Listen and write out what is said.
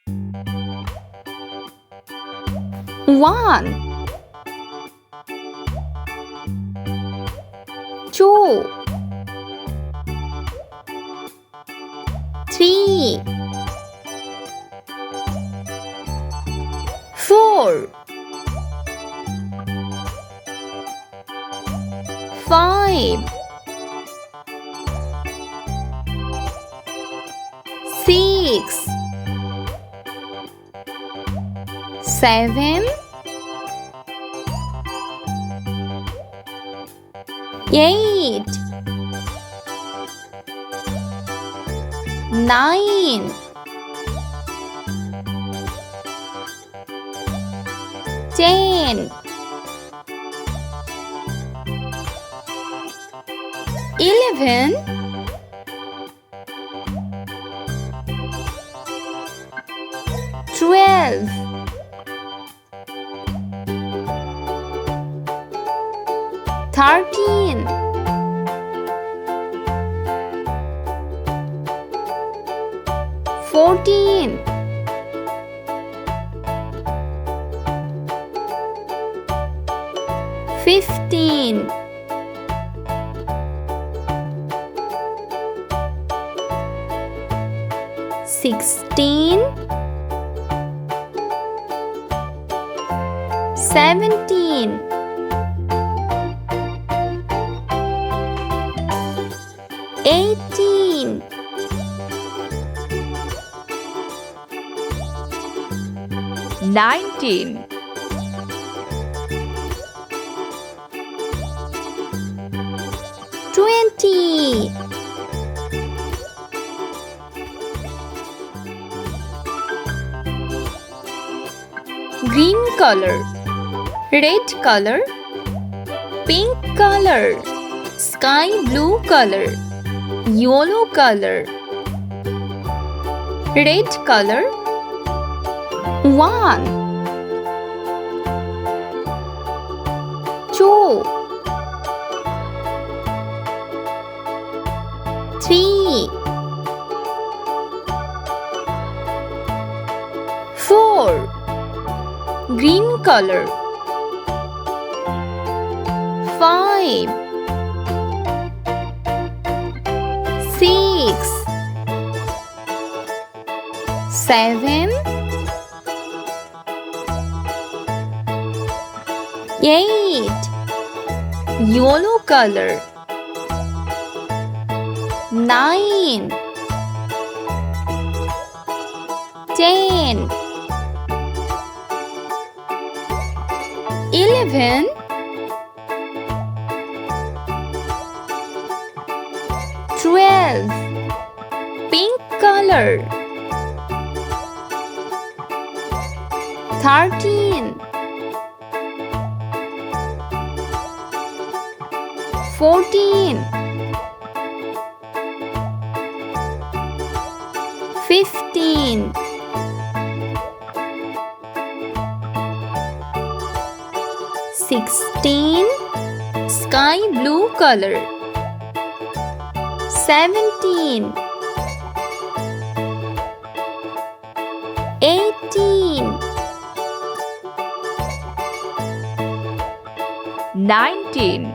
1 2 3 4 5 6 7 8 9 10 11 12 13 14 15 16 17 18 19 20 green color, red color, pink color, sky blue color, yellow color, red color. 1 2 3 4 green color 5 6 7 8 yellow color 9 10 11 12 pink color 13 14 15 16 sky blue color 17 18 19